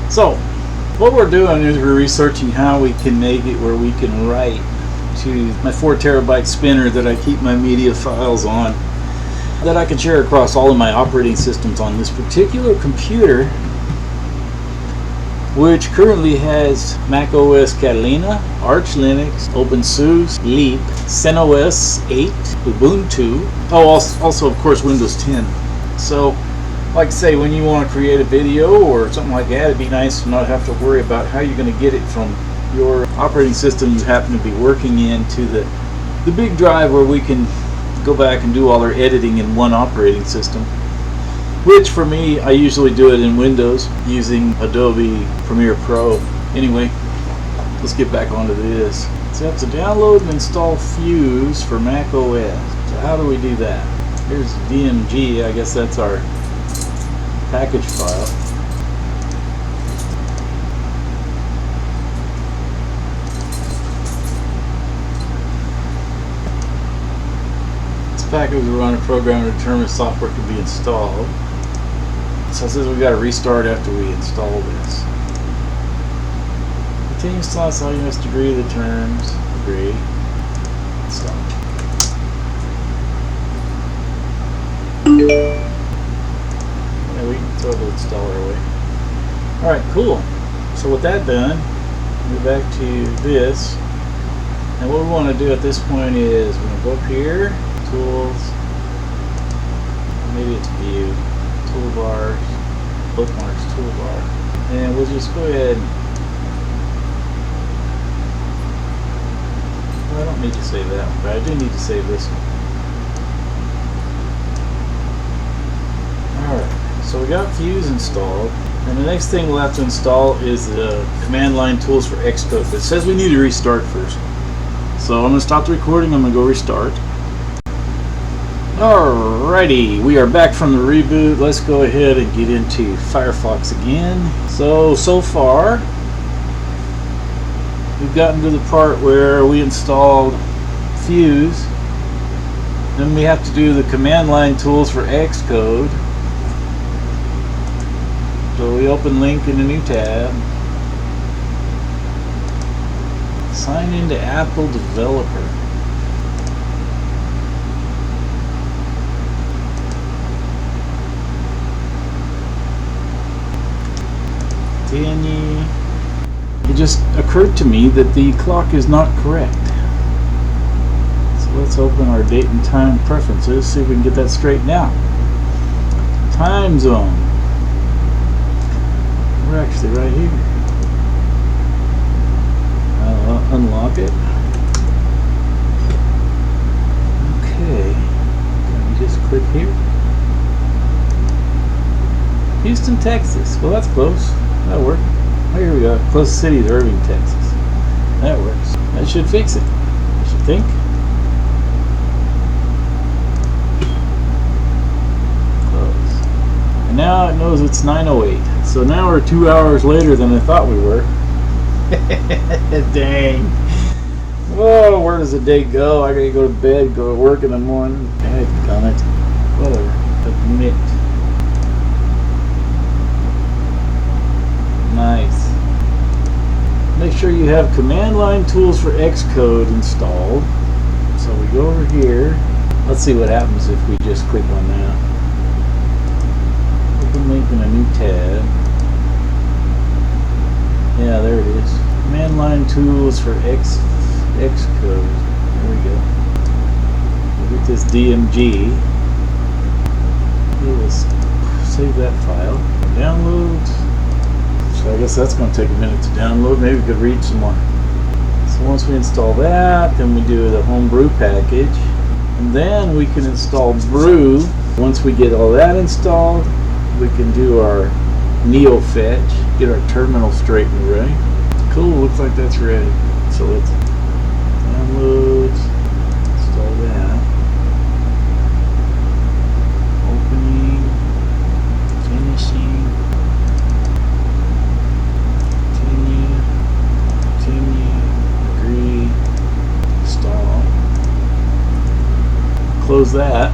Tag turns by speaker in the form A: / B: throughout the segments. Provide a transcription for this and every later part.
A: So what we're doing is we're researching how we can make it where we can write to my 4 terabyte spinner that I keep my media files on, that I can share across all of my operating systems on this particular computer, which currently has macOS Catalina, Arch Linux, OpenSUSE, Leap, CentOS 8, Ubuntu, also of course Windows 10. So like I say, when you want to create a video or something like that, it'd be nice to not have to worry about how you're going to get it from your operating system you happen to be working in to the big drive where we can go back and do all our editing in one operating system. Which for me, I usually do it in Windows using Adobe Premiere Pro. Anyway, let's get back onto this. So you have to download and install Fuse for Mac OS. So how do we do that? Here's DMG, I guess that's our package file. This package will run a program to determine if software can be installed. So it says we've got to restart after we install this. Continue install, so you must agree to the terms. Agree. Install. Yeah, we can throw the installer away. Alright, cool. So with that done, move back to this. And what we want to do at this point is we're going to go up here, tools, maybe it's view. Toolbars, bookmarks, toolbar, and we'll just go ahead. Well, I don't need to save that one, but I do need to save this one. Alright, so we got Fuse installed, and the next thing we'll have to install is the command line tools for Xcode. But it says we need to restart first. So I'm going to stop the recording, I'm going to go restart. Alrighty, we are back from the reboot. Let's go ahead and get into Firefox again. So far, we've gotten to the part where we installed Fuse. Then we have to do the command line tools for Xcode. So we open link in a new tab. Sign into Apple Developer. It just occurred to me that the clock is not correct. So let's open our date and time preferences, see if we can get that straightened out. Time zone. We're actually right here. I'll unlock it. Okay. Let me just click here. Houston, Texas. Well, that's close. That'll work. Oh, here we go. Closest city is Irving, Texas. That works. That should fix it, I should think. Close. And now it knows it's 9:08. So now we're 2 hours later than I thought we were. Dang. Whoa, where does the day go? I gotta go to bed, go to work in the morning. Dadgummit. Whatever. Admit. Nice. Make sure you have command line tools for Xcode installed. So we go over here. Let's see what happens if we just click on that. Open link in a new tab. Yeah, there it is. Command line tools for Xcode. There we go. We'll get this DMG. We'll save that file. Downloads. So I guess that's going to take a minute to download. Maybe we could read some more. So once we install that, then we do the Homebrew package. And then we can install Brew. Once we get all that installed, we can do our Neo fetch, get our terminal straight and ready. Cool, looks like that's ready. So let's download, install that. Opening, finishing. Close that.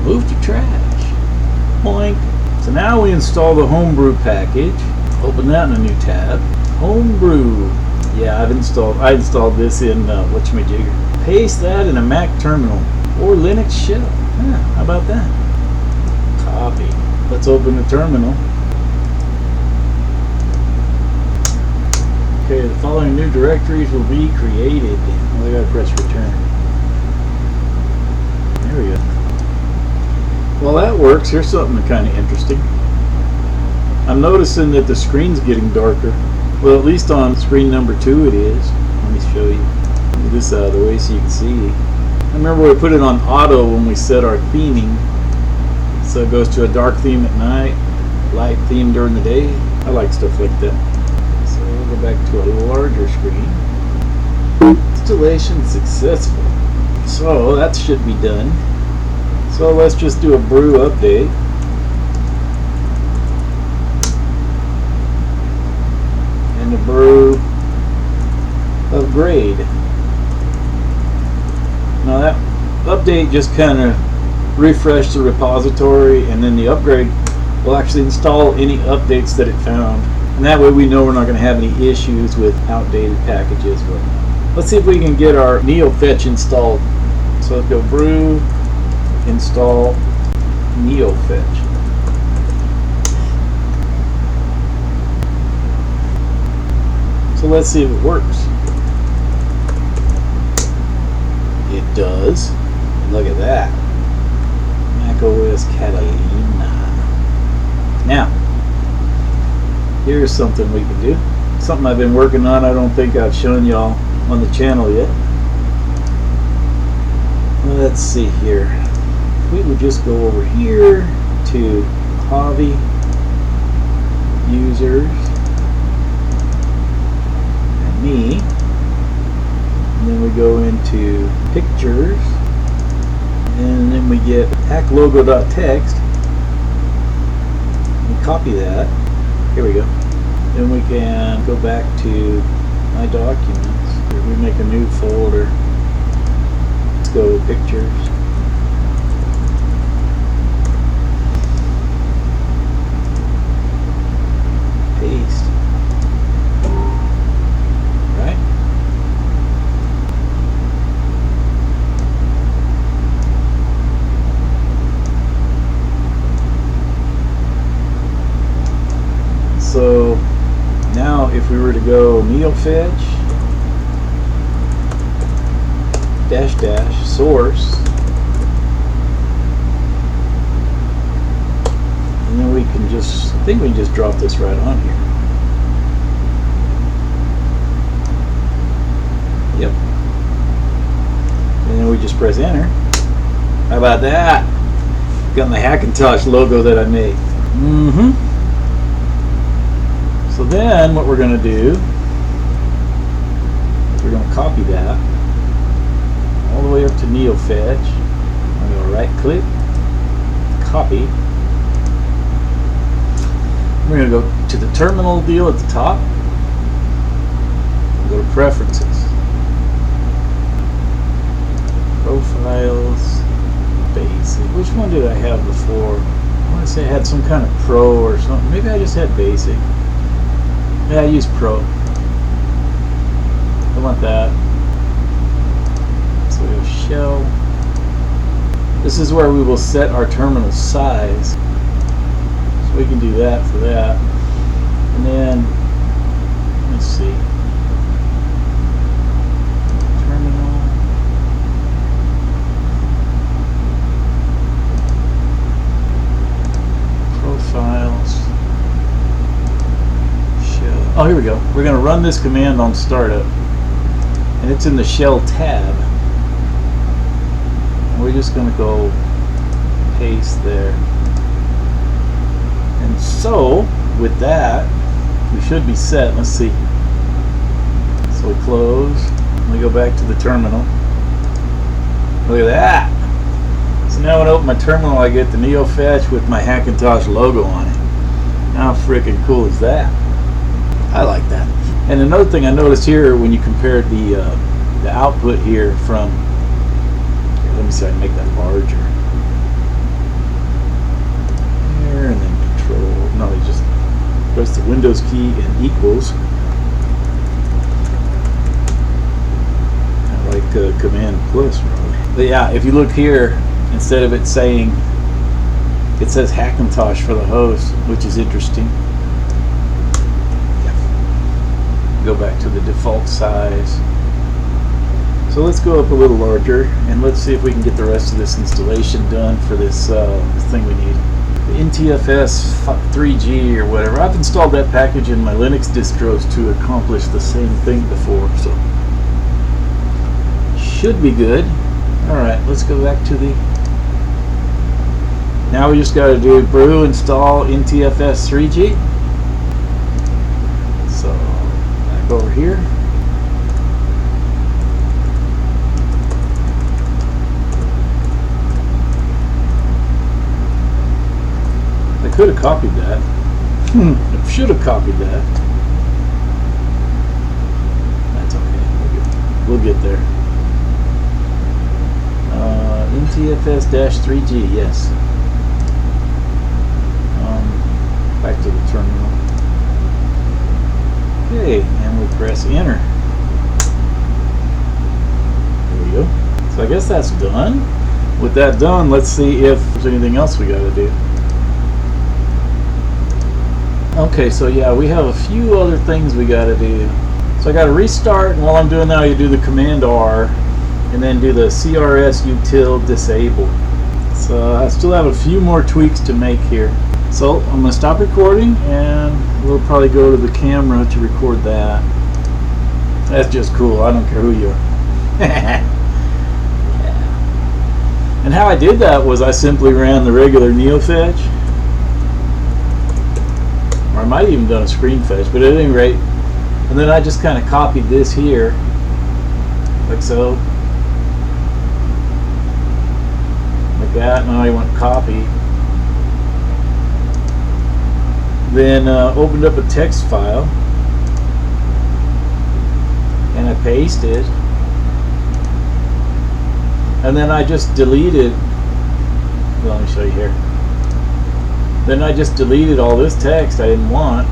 A: Move to trash. Boink. So now we install the Homebrew package. Open that in a new tab. Homebrew. Yeah, I installed this in whatchamajigger. Paste that in a Mac terminal or Linux shell. How about that? Copy. Let's open the terminal. Okay, the following new directories will be created. Well, I gotta press return. There we go. Well, that works. Here's something kind of interesting. I'm noticing that the screen's getting darker. Well, at least on screen number 2 it is. Let me show you. Move this out of the way so you can see. I remember we put it on auto when we set our theming. So it goes to a dark theme at night, light theme during the day. I like stuff like that. So we'll go back to a larger screen. Installation successful. So that should be done. So let's just do a brew update. And a brew upgrade. Now that update just kind of refreshed the repository, and then the upgrade will actually install any updates that it found. And that way we know we're not going to have any issues with outdated packages. Let's see if we can get our Ntfs installed. So let's go brew, install Ntfs. So let's see if it works. It does. Look at that. macOS Catalina. Now, here's something we can do. Something I've been working on. I don't think I've shown y'all on the channel yet. Let's see here. We would just go over here to hobby, users, and me. And then we go into pictures, and then we get hacklogo.txt. We copy that. Here we go. Then we can go back to my documents. We make a new folder. Let's go pictures. Paste. Right? So now if we were to go Ntfs -- source, and then we can just, I think we can just drop this right on here. Yep. And then we just press enter. How about that? Got my Hackintosh logo that I made. So then what we're going to do is we're going to copy that all the way up to Ntfs. I'm going to right click, copy. We're going to go to the terminal deal at the top. We'll go to preferences, profiles, basic. Which one did I have before? I want to say I had some kind of pro or something. Maybe I just had basic. Yeah, I use Pro. I want that. So we have shell. This is where we will set our terminal size. So we can do that for that. And then, let's see. Terminal. Profiles. Oh, here we go. We're going to run this command on startup, and it's in the shell tab. And we're just going to go paste there. And so, with that, we should be set. Let's see. So we close. We go back to the terminal. Look at that. So now when I open my terminal, I get the Ntfs with my Hackintosh logo on it. How freaking cool is that? I like that. And another thing I noticed here when you compared the output here from, here, let me see if I can make that larger. Here and then control. No, you just go press the Windows key and equals. Kind of like Command plus, probably. But yeah, if you look here, instead of it saying, it says Hackintosh for the host, which is interesting. Go back to the default size. So let's go up a little larger and let's see if we can get the rest of this installation done for this thing we need. The Ntfs 3G or whatever. I've installed that package in my Linux distros to accomplish the same thing before, so should be good. Alright, let's go back to the... Now we just got to do brew install Ntfs 3G. So back over here. I could have copied that. I should have copied that. That's okay. We'll get there. Ntfs-3G, yes. Back to the terminal. Okay, and we'll press enter. There we go. So I guess that's done. With that done, let's see if there's anything else we got to do. Okay, so yeah, we have a few other things we got to do. So I got to restart, and while I'm doing that, you do the Command R, and then do the CRS util disable. So I still have a few more tweaks to make here. So I'm going to stop recording, and we'll probably go to the camera to record that. That's just cool. I don't care who you are. Yeah. And how I did that was I simply ran the regular neofetch. Or I might have even done a screen fetch, but at any rate, and then I just kind of copied this here, like so, like that. Now I want copy. Then opened up a text file, and I pasted, and then I just deleted. Well, let me show you here. Then I just deleted all this text I didn't want.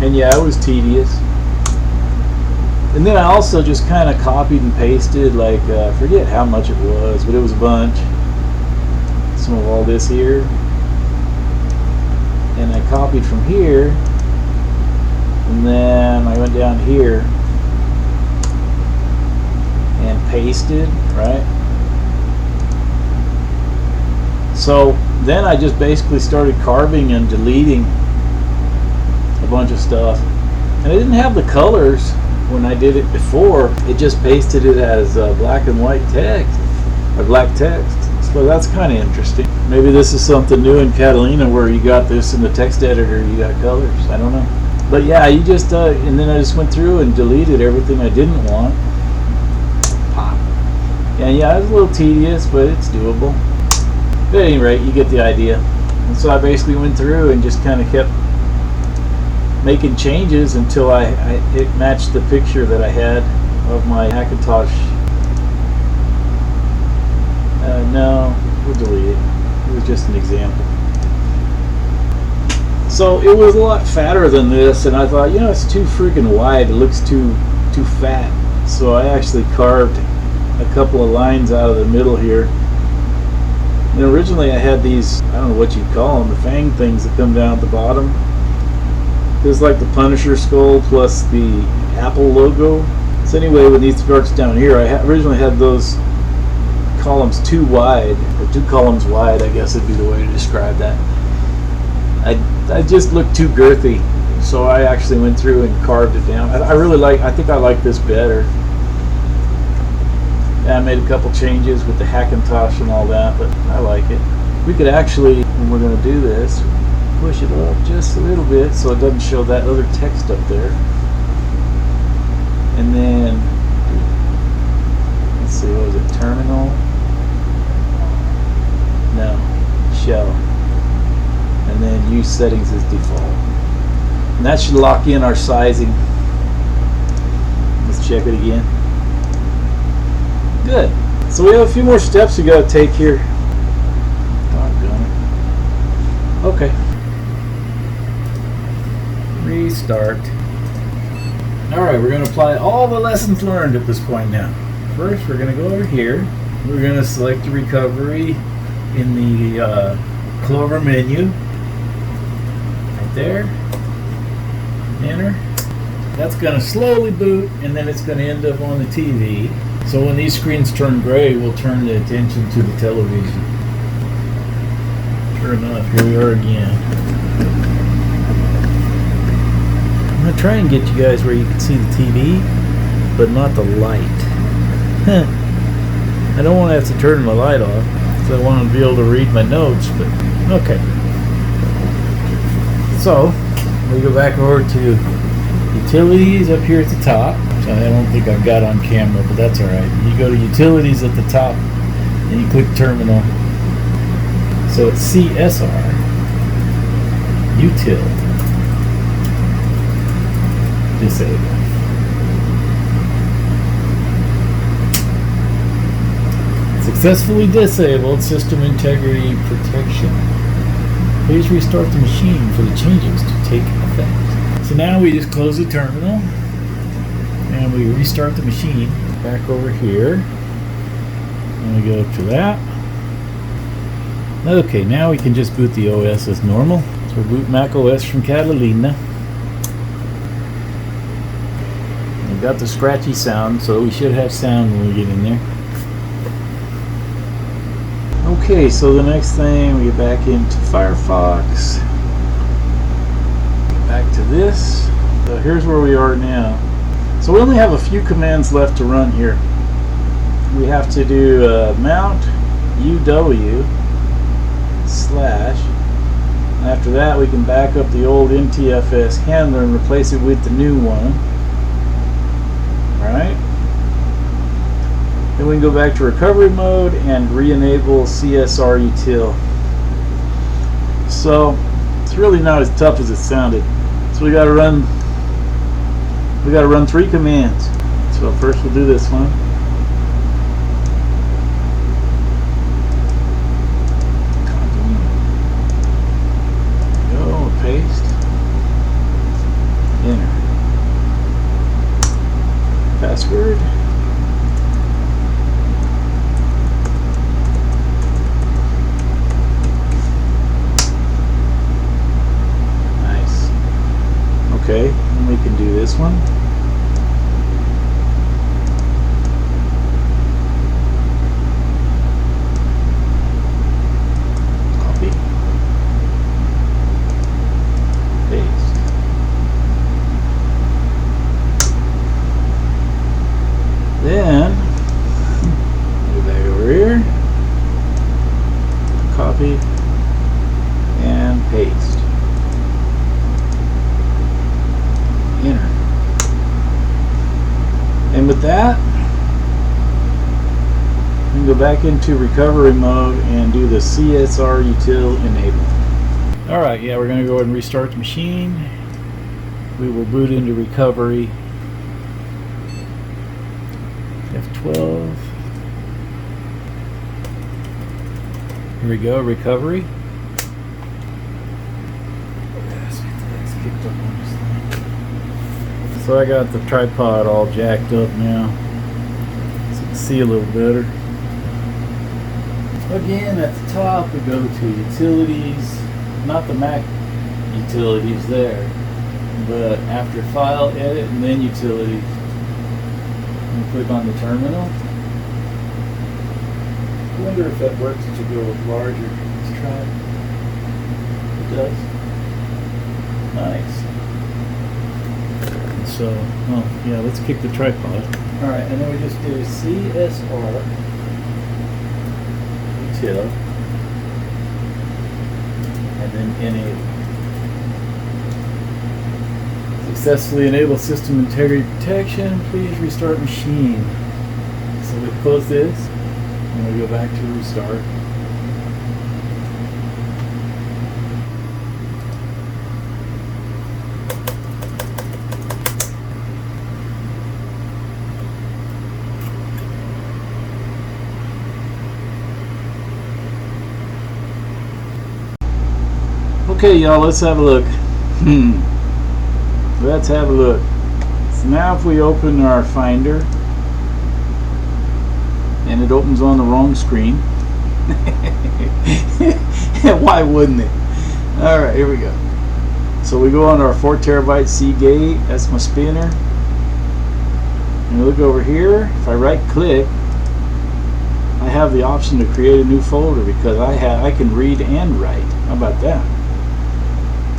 A: And yeah, it was tedious. And then I also just kind of copied and pasted, like, I forget how much it was, but it was a bunch. Some of all this here. And I copied from here. And then I went down here and pasted, right? So then I just basically started carving and deleting a bunch of stuff. And I didn't have the colors when I did it before. It just pasted it as black and white text, or black text. So that's kind of interesting. Maybe this is something new in Catalina where you got this in the text editor, you got colors. I don't know. But yeah, you just, and then I just went through and deleted everything I didn't want. Pop. And yeah, it was a little tedious, but it's doable. But at any rate, you get the idea. And so I basically went through and just kind of kept making changes until it matched the picture that I had of my Hackintosh. No, we'll delete it. It was just an example. So it was a lot fatter than this, and I thought, you know, it's too freaking wide. It looks too fat. So I actually carved a couple of lines out of the middle here. And originally I had these, I don't know what you'd call them, the fang things that come down at the bottom. There's like the Punisher skull plus the Apple logo. So anyway, with these parts down here, I originally had those columns too wide, or 2 columns wide, I guess would be the way to describe that. I just looked too girthy, so I actually went through and carved it down. I think I like this better. Yeah, I made a couple changes with the Hackintosh and all that, but I like it. We could actually, when we're going to do this, push it up just a little bit so it doesn't show that other text up there. And then, let's see, what was it, terminal? No, shell. And then use settings as default. And that should lock in our sizing. Let's check it again. Good. So we have a few more steps we got to take here. Doggone it. Okay. Restart. Alright, we're going to apply all the lessons learned at this point now. First, we're going to go over here. We're going to select the recovery in the Clover menu. Right there. Enter. That's going to slowly boot, and then it's going to end up on the TV. So when these screens turn gray, we'll turn the attention to the television. Sure enough, here we are again. I'm going to try and get you guys where you can see the TV, but not the light. I don't want to have to turn my light off, because I want to be able to read my notes, but okay. So, we go back over to Utilities up here at the top. So I don't think I've got on camera, but that's alright. You go to Utilities at the top, and you click Terminal. So it's CSR, Util, Disable. Successfully disabled System Integrity Protection. Please restart the machine for the changes to take effect. So now we just close the terminal and we restart the machine. Back over here. And we go to that. Okay, now we can just boot the OS as normal. So boot macOS from Catalina. We got the scratchy sound, so we should have sound when we get in there. Okay, so the next thing, we get back into Firefox. Get back to this. So here's where we are now. So we only have a few commands left to run here. We have to do mount uw / after that we can back up the old Ntfs handler and replace it with the new one. Alright. Then we can go back to recovery mode and re-enable CSR util. So it's really not as tough as it sounded. So we gotta run 3 commands. So first we'll do this one. Paste, enter, password, nice. Okay, and we can do this one. Then, go back over here, copy, and paste. Enter. And with that, we can go back into recovery mode and do the CSR util enable. Alright, yeah, we're going to go ahead and restart the machine. We will boot into recovery. F12. Here we go, recovery. So I got the tripod all jacked up now, so you can see a little better. Again, at the top we go to utilities, not the Mac utilities there, but after file, edit, and then utilities. And click on the terminal. I wonder if that works to go larger. Let's try it. It does. Nice. And so, well, yeah, let's kick the tripod. Alright, and then we just do CSR util and then enable. Successfully enable system integrity protection. Please restart machine. So we close this and we go back to restart. Okay, y'all, let's have a look. Let's have a look. So now if we open our Finder, and it opens on the wrong screen. Why wouldn't it? Alright, here we go. So we go on our 4 terabyte Seagate, that's my spinner. And we look over here, if I right click, I have the option to create a new folder because I can read and write. How about that?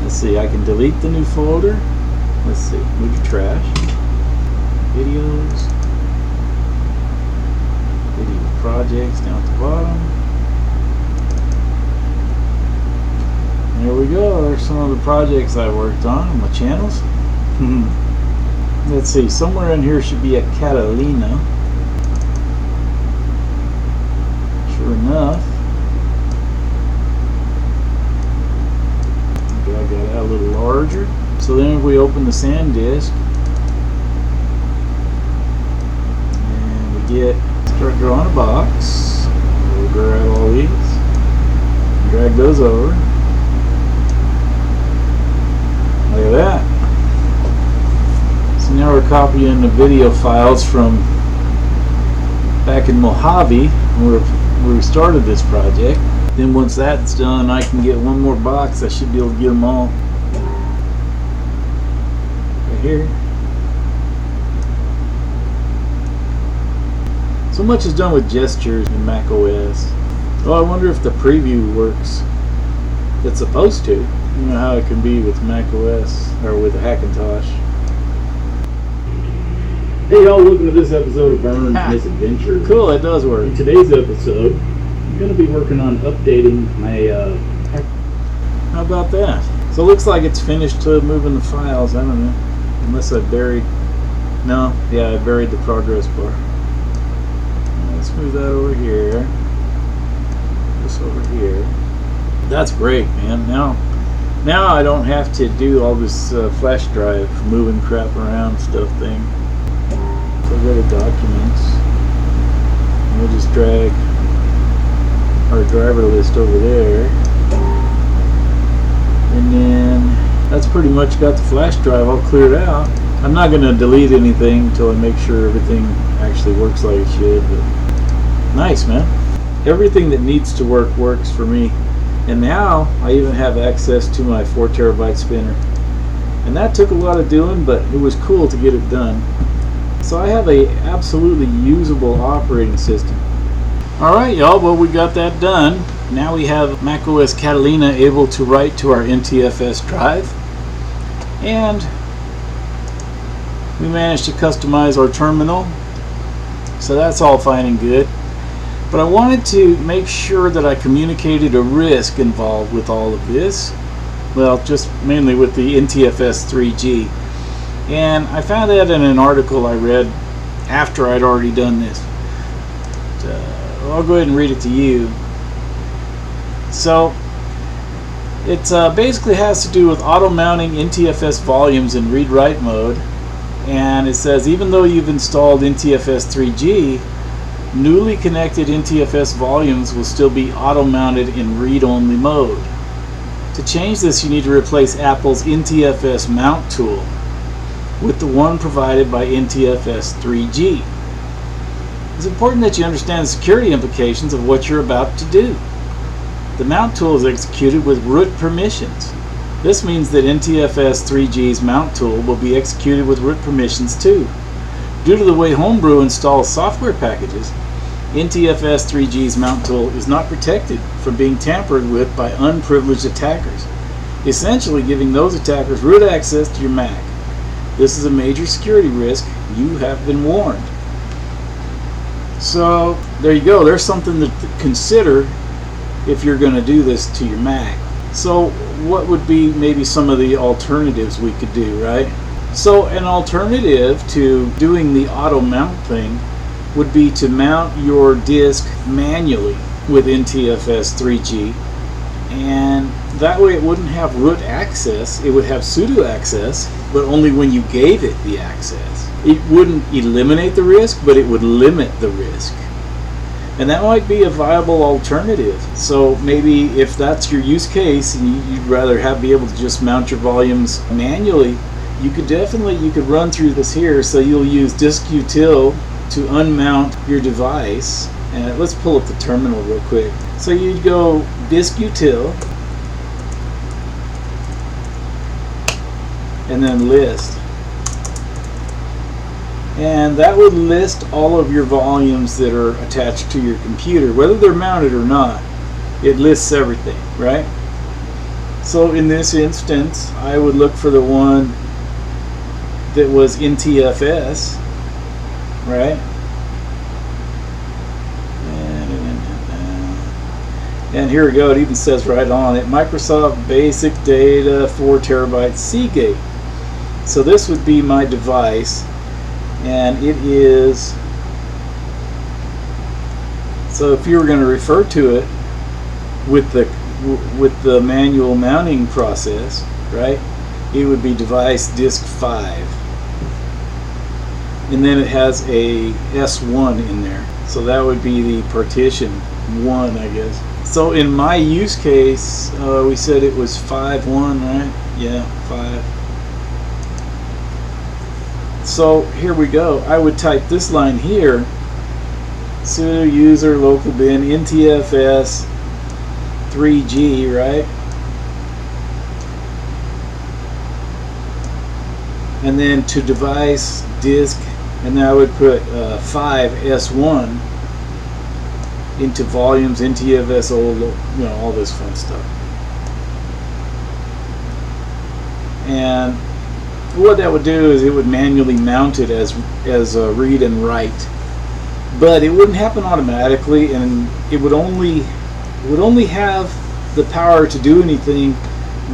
A: Let's see, I can delete the new folder. Let's see, move to trash. Videos. Video projects down at the bottom. There we go, there's some of the projects I worked on my channels. Let's see, somewhere in here should be a Catalina. Sure enough. I got that a little larger. So then if we open the SanDisk, and we start drawing a box, we'll grab all these, drag those over. Look at that. So now we're copying the video files from back in Mojave where we started this project. Then once that's done, I can get one more box. I should be able to get them all right here. So much is done with gestures in macOS. Well, I wonder if the preview works. It's supposed to. You know how it can be with macOS or with Hackintosh.
B: Hey y'all, welcome to this episode of Vern's Misadventure.
A: Cool, it does work.
B: In today's episode, I'm going to be working on updating my...
A: How about that? So it looks like it's finished moving the files. I don't know. Unless I buried... No, yeah, I buried the progress bar. Let's move that over here. This over here. That's great, man. Now I don't have to do all this flash drive moving crap around stuff thing. So go to documents. And we'll just drag our driver list over there. And then that's pretty much got the flash drive all cleared out. I'm not going to delete anything until I make sure everything actually works like it should. But nice, man. Everything that needs to work works for me. And now I even have access to my 4 terabyte spinner. And that took a lot of doing, but it was cool to get it done. So I have a absolutely usable operating system. Alright y'all, well we got that done. Now we have macOS Catalina able to write to our Ntfs drive. And we managed to customize our terminal. So that's all fine and good. But I wanted to make sure that I communicated a risk involved with all of this. Well, just mainly with the Ntfs 3G. And I found that in an article I read after I'd already done this. I'll go ahead and read it to you. So, it basically has to do with auto-mounting Ntfs volumes in read-write mode. And it says, even though you've installed Ntfs 3G, newly connected Ntfs volumes will still be auto-mounted in read-only mode. To change this, you need to replace Apple's Ntfs mount tool with the one provided by Ntfs 3G. It's important that you understand the security implications of what you're about to do. The mount tool is executed with root permissions. This means that Ntfs 3G's mount tool will be executed with root permissions too. Due to the way Homebrew installs software packages, Ntfs 3G's mount tool is not protected from being tampered with by unprivileged attackers, essentially giving those attackers root access to your Mac. This is a major security risk. You have been warned. So there you go. There's something to consider if you're going to do this to your Mac. So what would be maybe some of the alternatives we could do, right? So an alternative to doing the auto mount thing would be to mount your disk manually with Ntfs 3G, and that way it wouldn't have root access. It would have sudo access, but only when you gave it the access. It wouldn't eliminate the risk, but it would limit the risk. And that might be a viable alternative. So maybe if that's your use case and you'd rather be able to just mount your volumes manually you could run through this here. So you'll use disk util to unmount your device. And let's pull up the terminal real quick. So you'd go disk util and then list. And that would list all of your volumes that are attached to your computer, whether they're mounted or not. It lists everything, right? So in this instance, I would look for the one that was Ntfs, right? And here we go, it even says right on it, Microsoft Basic Data 4 terabytes Seagate. So this would be my device, and it is, so if you were going to refer to it with the manual mounting process, right, it would be device disk 5. And then it has a S1 in there. So that would be the partition 1, I guess. So in my use case, we said it was 5.1, right? Yeah, 5. So here we go. I would type this line here, sudo user local bin ntfs 3g, right? And then to device disk, and then I would put 5s1 into volumes, Ntfs, all this fun stuff. And what that would do is it would manually mount it as a read and write, but it wouldn't happen automatically, and it would only have the power to do anything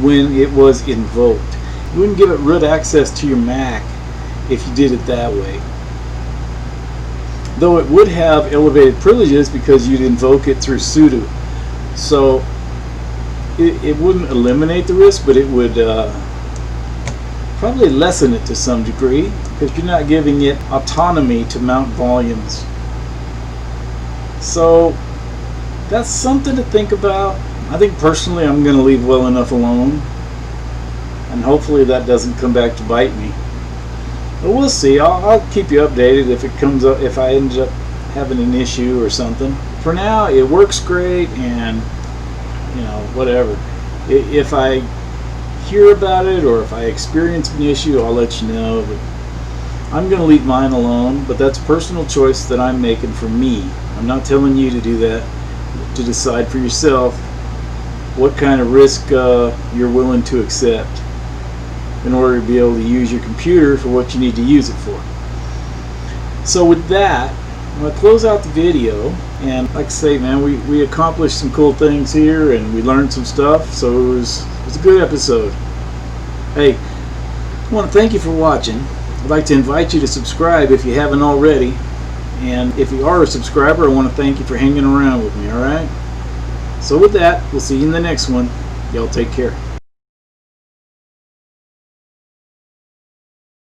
A: when it was invoked. You wouldn't give it root access to your Mac if you did it that way. Though it would have elevated privileges because you'd invoke it through sudo. So it wouldn't eliminate the risk, but it would probably lessen it to some degree, because you're not giving it autonomy to mount volumes. So that's something to think about. I think personally I'm going to leave well enough alone, and hopefully that doesn't come back to bite me. But we'll see. I'll keep you updated if it comes up, if I end up having an issue or something. For now, it works great, and whatever. If I hear about it or if I experience an issue, I'll let you know. But I'm going to leave mine alone. But that's a personal choice that I'm making for me. I'm not telling you to do that. To decide for yourself what kind of risk you're willing to accept in order to be able to use your computer for what you need to use it for. So with that, I'm going to close out the video, and like I say, man, we accomplished some cool things here, and we learned some stuff, so it was a good episode. Hey, I want to thank you for watching. I'd like to invite you to subscribe if you haven't already, and if you are a subscriber, I want to thank you for hanging around with me, alright? So with that, we'll see you in the next one. Y'all take care.